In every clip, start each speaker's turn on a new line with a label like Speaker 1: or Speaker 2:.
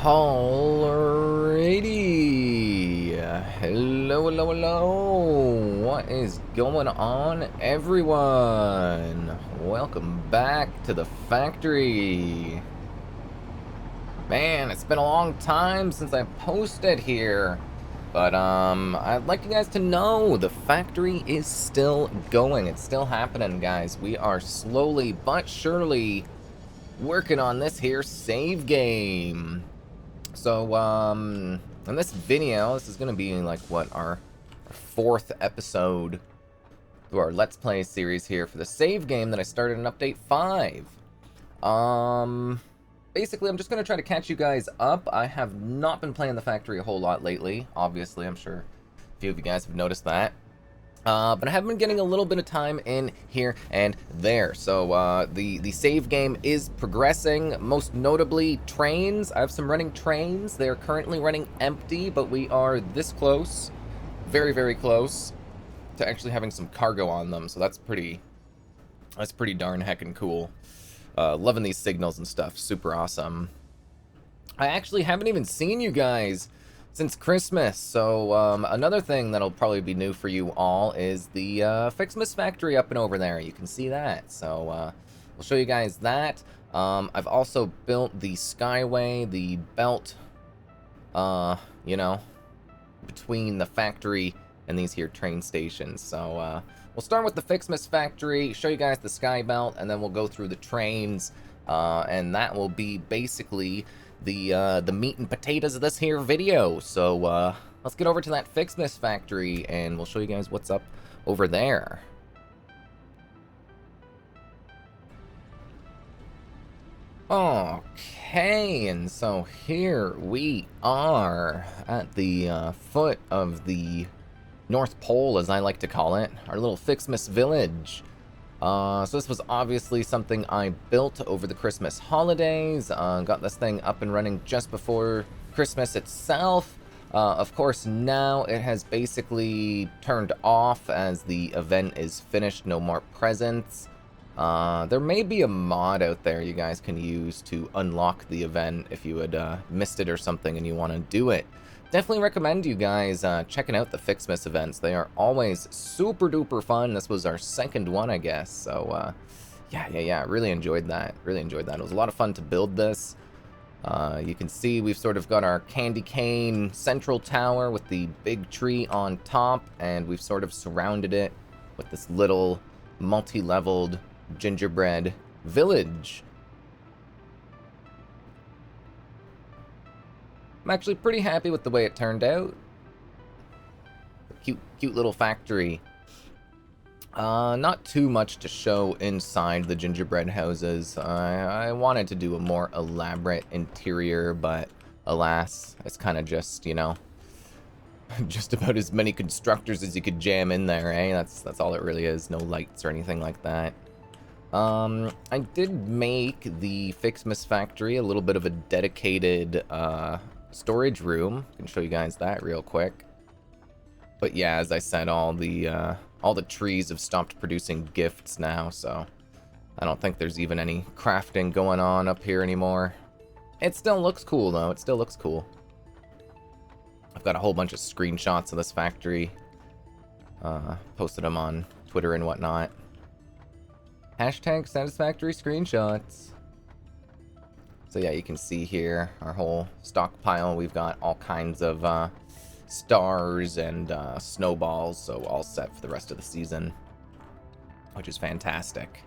Speaker 1: Alrighty. Hello. What is going on, everyone? Welcome back to the factory. Man, it's been a long time since I posted here. But, I'd like you guys to know the factory is still going. It's still happening, guys. We are slowly but surely working on this here save game. So, in this video, this is going to be like, what, our fourth episode to our Let's Play series here for the save game that I started in Update 5. Basically, I'm just going to try to catch you guys up. I have not been playing the factory a whole lot lately, obviously. I'm sure a few of you guys have noticed that. But I have been getting a little bit of time in here and there. So the save game is progressing, most notably trains. I have some running trains. They're currently running empty, but we are this close, very, very close, to actually having some cargo on them. So that's pretty darn heckin' cool. Loving these signals and stuff. Super awesome. I actually haven't even seen you guys since Christmas, so another thing that'll probably be new for you all is the Ficsmas Factory up and over there. You can see that, so we'll show you guys that. I've also built the Skyway, the belt, you know, between the factory and these here train stations. So we'll start with the Ficsmas Factory, show you guys the Sky Belt, and then we'll go through the trains, and that will be basically the meat and potatoes of this here video. So let's get over to that Ficsmas Factory and we'll show you guys what's up over there. Okay, and so here we are at the foot of the North Pole, as I like to call it, our little Ficsmas village. So this was obviously something I built over the Christmas holidays. Got this thing up and running just before Christmas itself. Of course, now it has basically turned off as the event is finished. No more presents. There may be a mod out there you guys can use to unlock the event if you had missed it or something and you want to do it. Definitely recommend you guys checking out the Ficsmas events. They are always super duper fun. This was our second one, I guess. So yeah, really enjoyed that. Really enjoyed that. It was a lot of fun to build this. You can see we've sort of got our candy cane central tower with the big tree on top, and we've sort of surrounded it with this little multi-leveled gingerbread village. I'm actually pretty happy with the way it turned out. Cute little factory. Not too much to show inside the gingerbread houses. I wanted to do a more elaborate interior, but alas, it's kind of just, you know, just about as many constructors as you could jam in there, eh? That's all it really is. No lights or anything like that. I did make the Ficsmas Factory a little bit of a dedicated storage room. I can show you guys that real quick. But yeah, as I said, all the trees have stopped producing gifts now, so I don't think there's even any crafting going on up here anymore. It still looks cool though. It still looks cool. I've got a whole bunch of screenshots of this factory. Posted them on Twitter and whatnot. Hashtag Satisfactory screenshots. So yeah, you can see here our whole stockpile. We've got all kinds of stars and snowballs, so all set for the rest of the season, which is fantastic.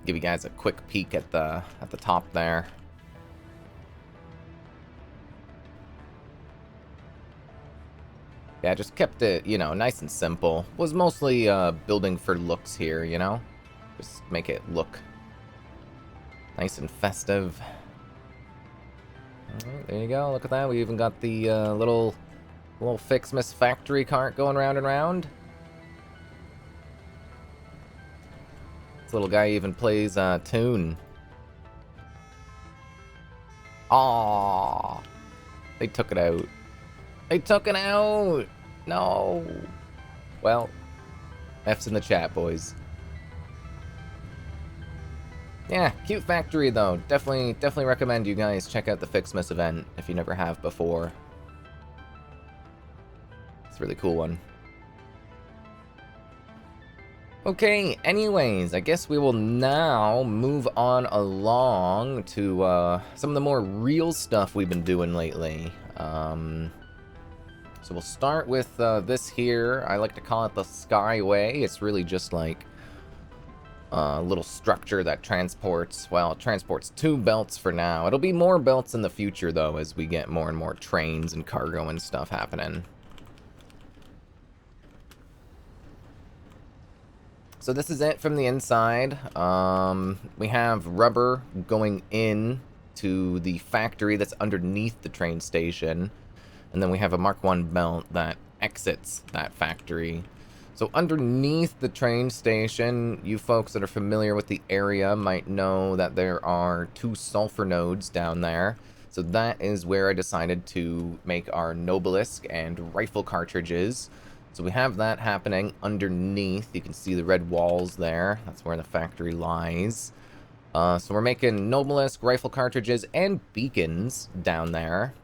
Speaker 1: Give you guys a quick peek at the top there. Yeah, just kept it, you know, nice and simple. Was mostly building for looks here, you know? Just make it look nice and festive. Alright, there you go. Look at that. We even got the little Ficsmas Factory cart going round and round. This little guy even plays a tune. Aww. They took it out. They took it out! No! Well, F's in the chat, boys. Yeah, cute factory though. Definitely recommend you guys check out the Ficsmas event if you never have before. It's a really cool one. Okay, anyways, I guess we will now move on along to some of the more real stuff we've been doing lately. So we'll start with this here. I like to call it the Skyway. It's really just like a little structure that transports, well, it transports 2 belts for now. It'll be more belts in the future, though, as we get more and more trains and cargo and stuff happening. So this is it from the inside. We have rubber going in to the factory that's underneath the train station. And then we have a Mark 1 belt that exits that factory. So underneath the train station, you folks that are familiar with the area might know that there are 2 sulfur nodes down there. So that is where I decided to make our Nobelisk and rifle cartridges. So we have that happening underneath. You can see the red walls there. That's where the factory lies. So we're making Nobelisk, rifle cartridges, and beacons down there.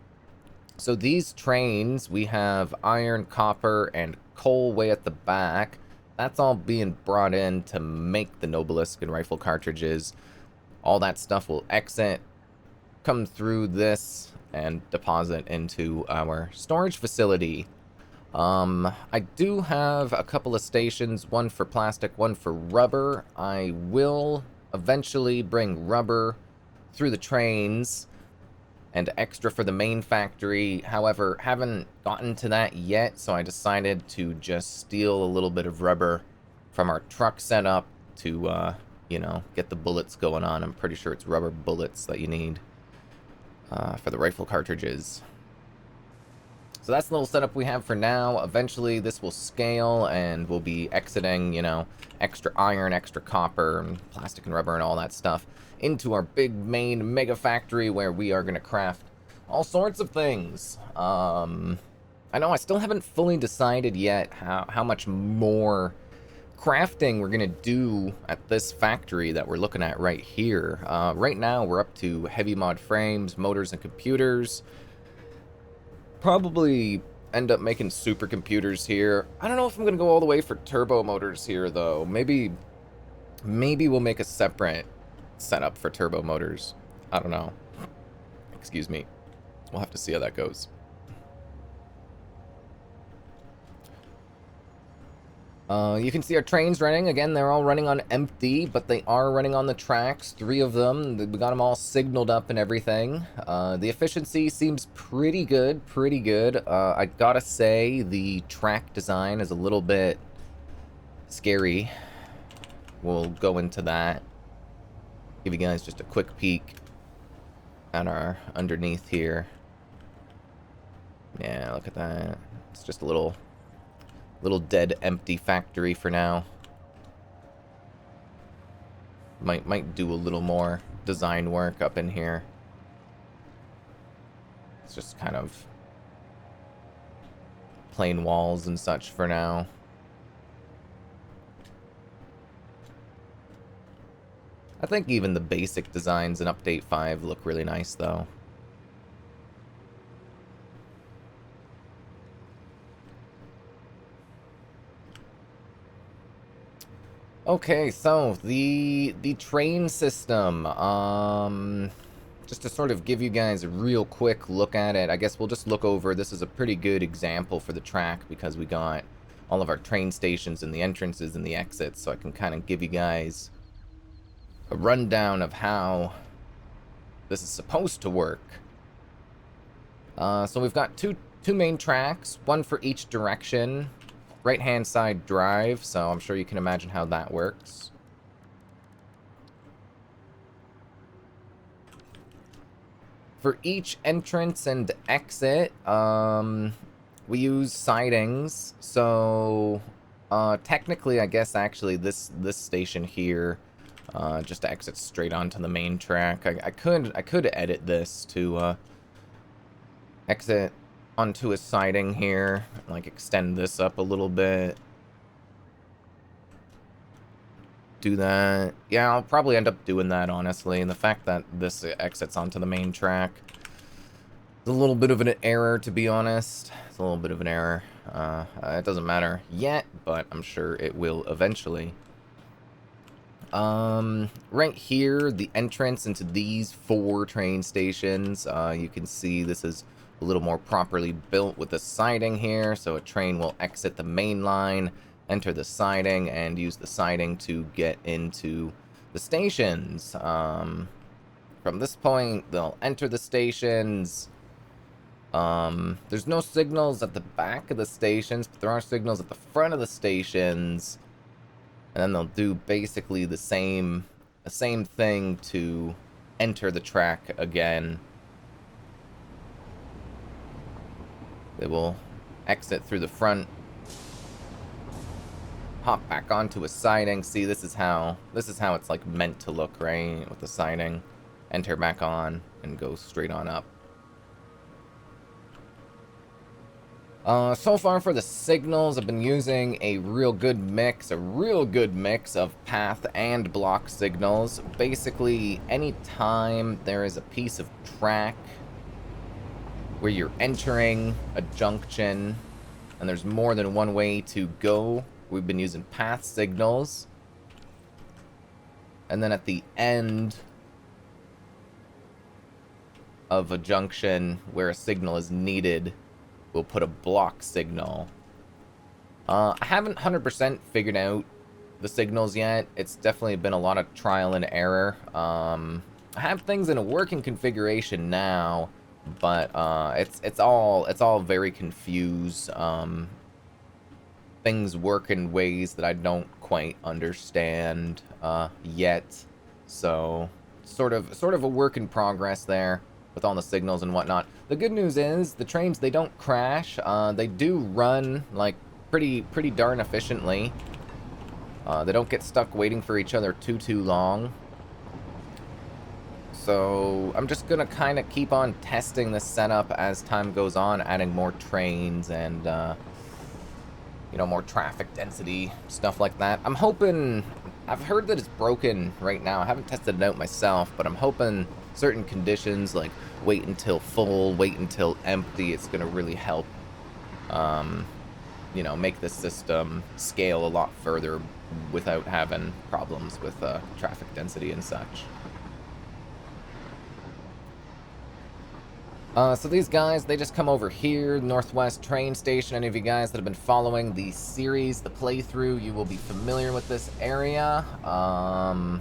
Speaker 1: So these trains, we have iron, copper, and coal way at the back. That's all being brought in to make the Nobelisk and rifle cartridges. All that stuff will exit, come through this, and deposit into our storage facility. I do have a couple of stations, one for plastic, one for rubber. I will eventually bring rubber through the trains and extra for the main factory. However, haven't gotten to that yet, so I decided to just steal a little bit of rubber from our truck setup to, you know, get the bullets going on. I'm pretty sure it's rubber bullets that you need for the rifle cartridges. So that's the little setup we have for now. Eventually, this will scale, and we'll be exiting, you know, extra iron, extra copper, and plastic and rubber and all that stuff into our big main mega factory where we are going to craft all sorts of things. I know I still haven't fully decided yet how much more crafting we're going to do at this factory that we're looking at right here. Right now, we're up to heavy mod frames, motors, and computers. Probably end up making supercomputers here. I don't know if I'm going to go all the way for turbo motors here, though. Maybe we'll make a separate setup for turbo motors. I don't know. Excuse me. We'll have to see how that goes. You can see our trains running. Again, they're all running on empty, but they are running on the tracks. 3 of them. We got them all signaled up and everything. The efficiency seems pretty good, I gotta say, the track design is a little bit scary. We'll go into that. Give you guys just a quick peek at our underneath here. Yeah, look at that. It's just a little dead empty factory for now. Might do a little more design work up in here. It's just kind of plain walls and such for now. I think even the basic designs in Update 5 look really nice though. Okay, so the train system, just to sort of give you guys a real quick look at it, I guess we'll just look over. This is a pretty good example for the track because we got all of our train stations and the entrances and the exits, so I can kind of give you guys a rundown of how this is supposed to work. So we've got two main tracks, one for each direction. Right-hand side drive, so I'm sure you can imagine how that works. For each entrance and exit, we use sidings. So technically, I guess actually this station here, just to exit straight onto the main track. I could edit this to exit onto a siding here, like extend this up a little bit. do that. Yeah, I'll probably end up doing that, honestly. And the fact that this exits onto the main track is a little bit of an error, to be honest. It's a little bit of an error. It doesn't matter yet, but I'm sure it will eventually. Right here, the entrance into these 4 train stations, you can see this is a little more properly built with the siding here, so a train will exit the main line, enter the siding, and use the siding to get into the stations. From this point, they'll enter the stations. There's no signals at the back of the stations, but there are signals at the front of the stations. And then they'll do basically the same thing to enter the track again. They will exit through the front, hop back onto a siding. See, this is how it's like meant to look, right? With the siding, enter back on and go straight on up. So far for the signals, I've been using a real good mix of path and block signals. Basically, anytime there is a piece of track where you're entering a junction and there's more than one way to go, we've been using path signals. And then at the end of a junction where a signal is needed, we'll put a block signal. I haven't 100% figured out the signals yet. It's definitely been a lot of trial and error. I have things in a working configuration now, but it's all very confused. Things work in ways that I don't quite understand yet. So sort of a work in progress there with all the signals and whatnot. The good news is the trains, they don't crash. They do run like pretty darn efficiently. They don't get stuck waiting for each other too long. So I'm just gonna kind of keep on testing this setup as time goes on, adding more trains and you know, more traffic density, stuff like that. I'm hoping, I've heard that it's broken right now. I haven't tested it out myself, but I'm hoping certain conditions like wait until full, wait until empty, it's gonna really help you know, make the system scale a lot further without having problems with traffic density and such. So these guys, they just come over here, Northwest train station. Any of you guys that have been following the series, the playthrough, you will be familiar with this area.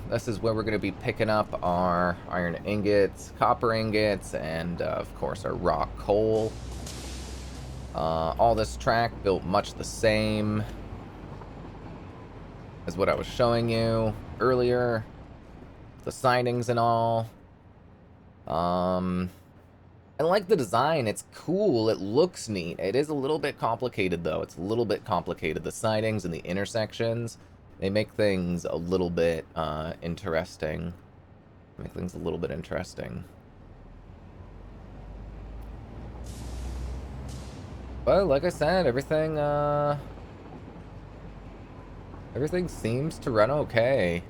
Speaker 1: This is where we're going to be picking up our iron ingots, copper ingots, and of course our raw coal. All this track built much the same as what I was showing you earlier. The sidings and all. I like the design. It's cool. It looks neat. It is a little bit complicated, though. It's a little bit complicated. The sidings and the intersections, they make things a little bit interesting. Make things a little bit interesting. But like I said, everything seems to run okay.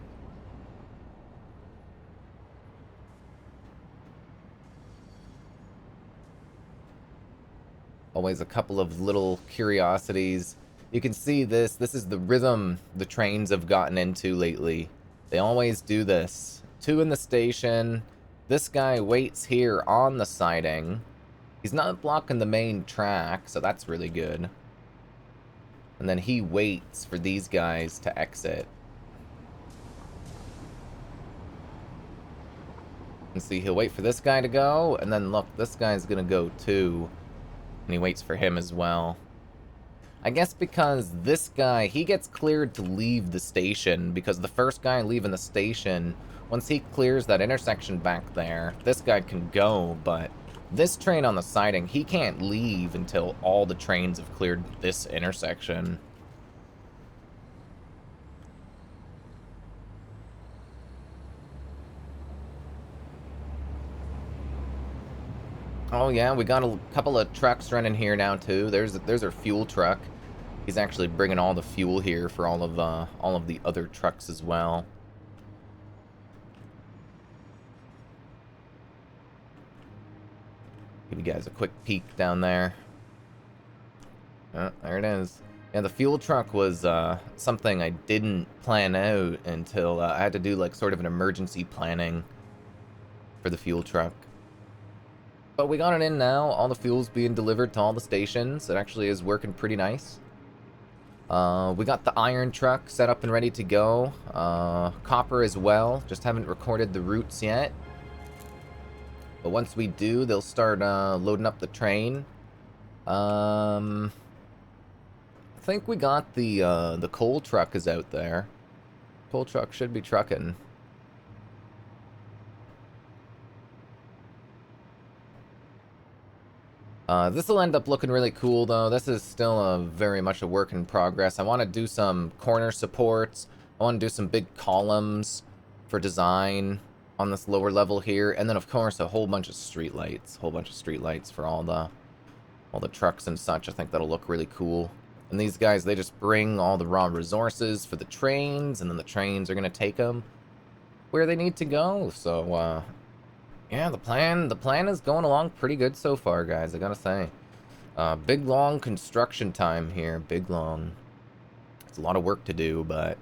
Speaker 1: Always a couple of little curiosities. You can see this is the rhythm the trains have gotten into lately. They always do this. 2 in the station. This guy waits here on the siding. He's not blocking the main track, so that's really good. And then he waits for these guys to exit. And see, he'll wait for this guy to go, and then look, this guy's gonna go too. And he waits for him as well. I guess because this guy, he gets cleared to leave the station, because the first guy leaving the station, once he clears that intersection back there, this guy can go, but this train on the siding, he can't leave until all the trains have cleared this intersection. Oh yeah, we got a couple of trucks running here now too. There's our fuel truck. He's actually bringing all the fuel here for all of the other trucks as well. Give you guys a quick peek down there. Oh, there it is. Yeah, the fuel truck was something I didn't plan out until I had to do like sort of an emergency planning for the fuel truck. But we got it in now. All the fuel's being delivered to all the stations. It actually is working pretty nice. We got the iron truck set up and ready to go. Copper as well. Just haven't recorded the routes yet. But once we do, they'll start loading up the train. I think we got the coal truck is out there. Coal truck should be trucking. This will end up looking really cool, though. This is still very much a work in progress. I want to do some corner supports. I want to do some big columns for design on this lower level here. And then, of course, a whole bunch of streetlights. For all the trucks and such. I think that'll look really cool. And these guys, they just bring all the raw resources for the trains, and then the trains are going to take them where they need to go. So, yeah, the plan is going along pretty good so far, guys, I gotta say. Big, long construction time here. Big, long. It's a lot of work to do, but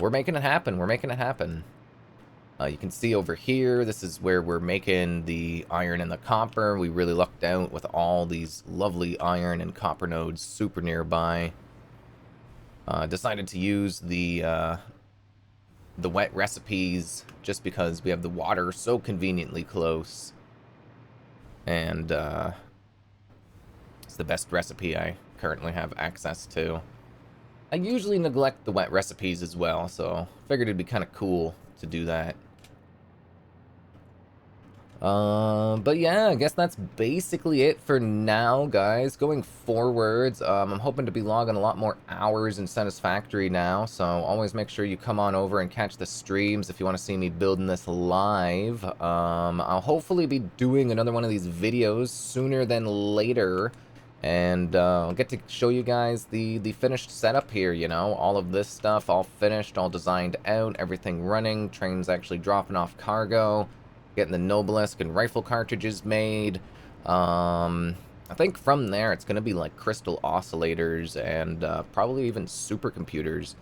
Speaker 1: we're making it happen. You can see over here, this is where we're making the iron and the copper. We really lucked out with all these lovely iron and copper nodes super nearby. Decided to use the wet recipes just because we have the water so conveniently close, and it's the best recipe I currently have access to. I usually neglect the wet recipes as well, so figured it'd be kind of cool to do that. But yeah, I guess that's basically it for now, guys. Going forwards, I'm hoping to be logging a lot more hours in Satisfactory now, so always make sure you come on over and catch the streams if you want to see me building this live. I'll hopefully be doing another one of these videos sooner than later, and I'll get to show you guys the finished setup here, you know, all of this stuff all finished, all designed out, everything running, trains actually dropping off cargo. Getting the Noblisk and rifle cartridges made. I think from there it's going to be like crystal oscillators and probably even supercomputers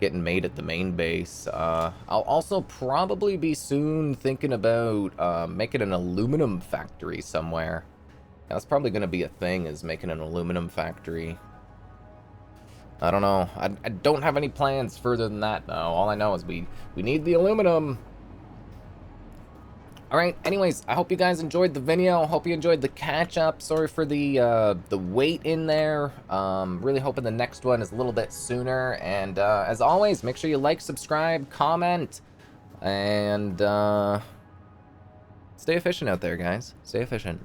Speaker 1: getting made at the main base. I'll also probably be soon thinking about making an aluminum factory somewhere. That's probably going to be a thing, is making an aluminum factory. I don't know. I don't have any plans further than that, though. All I know is we need the aluminum. Alright, anyways, I hope you guys enjoyed the video. I hope you enjoyed the catch-up. Sorry for the wait in there. Really hoping the next one is a little bit sooner. And as always, make sure you like, subscribe, comment, and stay efficient out there, guys. Stay efficient.